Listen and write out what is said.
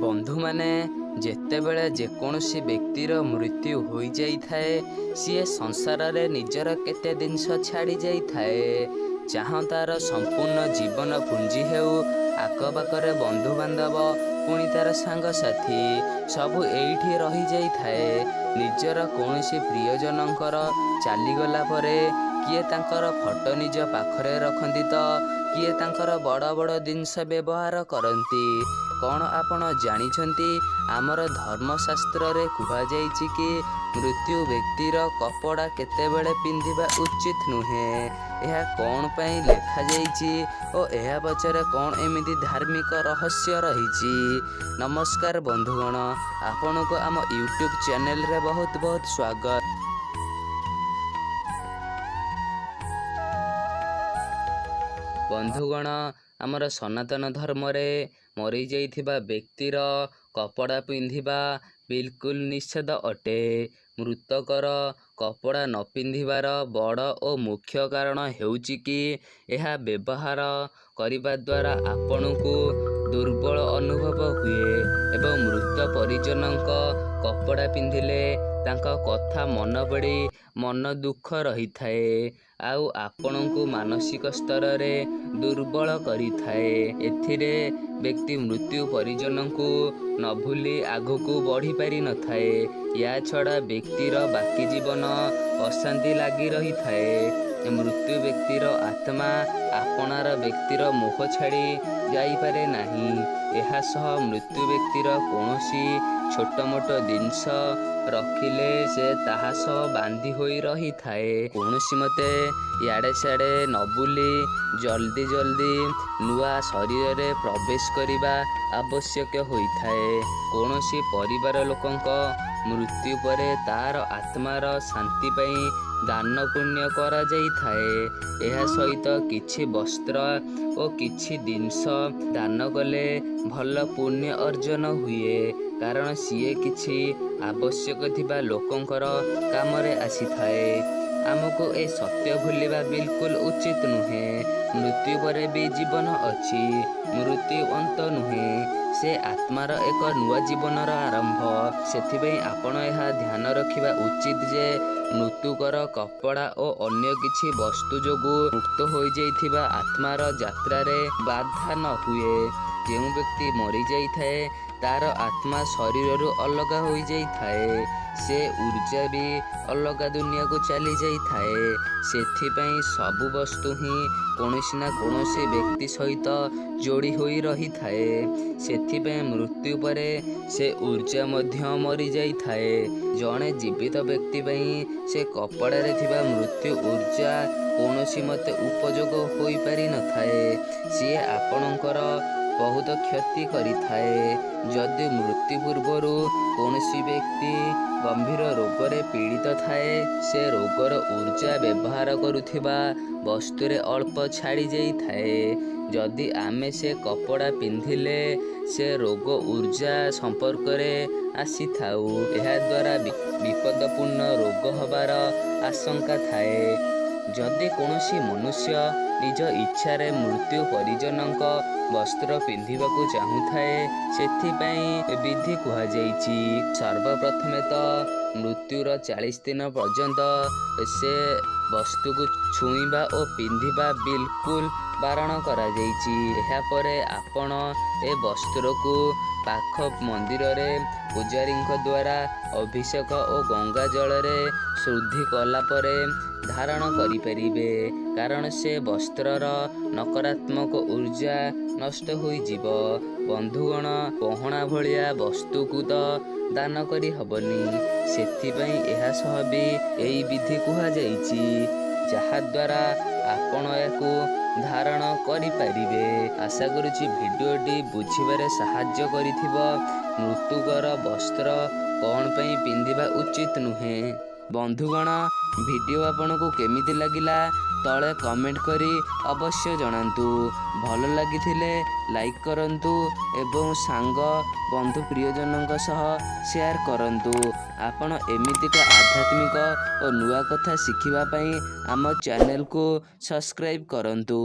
बंधु माने जेतेबेले जेकोसी व्यक्तिर मृत्यु हो जाए सी संसार रे निजर केते जिनस छाड़ी जाए चाह तार संपूर्ण जीवन पुंजी हेउ आखपाखरे बंधु बांधव पुणी तार सांगसाथी सबू एठी रही जाए निजर कौनसी प्रियजनकर चलीगला परे किए तांकर फोटो निज पाखरे रखती तो किए तांकर बड़ बड़ जिनस व्यवहार करती। कौन आपण जानिछंती आमर धर्मशास्त्र रे कुहाଯାଇଛି कि मृत्यु व्यक्तिर कपड़ा केतेबेले पिंधिबा उचित नुहे। यह कौन पई लेखा जाइछि ओ एहा पछरे कौन एमिति धार्मिक रहस्य रहिछि। नमस्कार बंधुगण, आपनको आम यूट्यूब चैनल रे बहुत बहुत स्वागत। बंधुगण, आमर सनातन धर्म रे मरी जाइथिबा व्यक्तिर कपड़ा पिंधिबा बिल्कुल निषेध अटे। मृतकर कपड़ा न पिंधिबार बड़ और मुख्य कारण हेउछि कि यह व्यवहार करिबा द्वारा आपणକୁ दुर्बल अनुभव हुए एवं मृत परिजनक कपड़ा पिंधिले तांका कथा मन पड़ी मन दुख रही थाए आउ आपणଙ୍କୁ मानसिक स्तर रे दुर्बल करी थाए। एथिरे व्यक्ति मृत्यु परिजनଙ୍କୁ न भूली आगको बढ़ी पारि न थाए। या छड़ा व्यक्तिर बाकी जीवन अशांति लगी रही थाए। मृत्यु व्यक्तिर आत्मा आपनार व्यक्तिर मुख छाड़ी जाई पारे नाही। एहा सह मृत्यु व्यक्तिर कौनसी छोट मोट जिनस रखिले से ताहा सह बांधी होई रही थाए। कौनसी मते याडे स्याडे न बुली जल्दी जल्दी नुआ शरीर रे प्रवेश करिबा आवश्यक होई थाए। कौनसी परिवार लोकंक मृत्यु परे तार आत्मार शांति पई दान पुण्य करा जाई थाए। एहा सहित किछि वस्त्र और किछि जिनस दान कले भल पुण्य अर्जन हुए कारण सीए किछि आवश्यक थिबा लोकंकर काम रे आसी थाए। आमको ए सत्य भूलिबा बिल्कुल उचित नुहे। मृत्यु परे भी जीवन अछि, मृत्यु अंत नुहे, से आत्मार एक नुआ जीवनर आरंभ। सेथिबई आपण एहा ध्यान रखिबा उचित जे मृत्युकर कपड़ा और अन्य किछि वस्तु जोगु मुक्त हो जाइथिबा आत्मार यात्रा रे बाधा न हुए। जेउ व्यक्ति मरी जाई थाए तार आत्मा शरीर रु अलग हो जाई थाए, से ऊर्जा भी अलग दुनिया को चली जाई थाए। सेथिपई सबु वस्तु ही कौनसी ना कौनसी व्यक्ति सहित जोड़ी होई रही थाए। सेथिपई मृत्यु परे से ऊर्जा मध्य मरी जाई थाए। जणे जीवित व्यक्ति पई से कपड़ा रे थिबा मृत्यु ऊर्जा कौनसी मते उपयोग होई पारि न थाए। सी आपणकर बहुत क्षति करी थाए। जदि मृत्यु पूर्वर कौनसी व्यक्ति गंभीर रोग रे पीड़ित थाए से रोगर ऊर्जा व्यवहार करुथिबा वस्तु रे अल्प छाड़ी जाई थाए। जदि आमे से कपड़ा पिंधिले से रोग ऊर्जा संपर्क रे आसी थाउ, एहा द्वारा विपदपूर्ण रोग हबार आशंका थाए। जदि कौनसी मनुष्य निज इच्छा रे मृत्यु परिजनक वस्त्र पिंधिबाकू चाहूथाए सेथिपई विधि कुहा जाइछि। सर्वप्रथमे तो मृत्युर 40 दिन पर्यंत से वस्तु को छुईबा और पिंधिबा बिल्कुल बारण करा जाइछि। एहा परे आपण ए वस्त्र को पाख मंदिर रे पूजारी द्वारा अभिषेक और गंगा जल रे शुद्धि कला परे धारण करि परिबे कारण से वस्त्रर नकारात्मक ऊर्जा नष्ट होई जीव। बंधुगण, पहणा भलिया वस्तु को तो दान करी हबनी, सेथिपई एहा सह भी एई विधि कुहा जाइछि जहा द्वारा आपण याकू धारण करि परिबे। आशा करूछि भिडियोटी बुझिबारे सहाय्य करिथिबो। मृत्युकर वस्त्र कौन पई पिंधिबा उचित नुहे। बंधुगण, वीडियो आपनको केमिति लागिला तले कमेंट करी अवश्य जणांतु। भल लागिथिले लाइक करंतु एवं सांग बंधु प्रियजनक सह शेयर करंतु। आपण एमितिक आध्यात्मिक और नुआ कथा शिखिबा पई आम चैनल को सब्सक्राइब करंतु।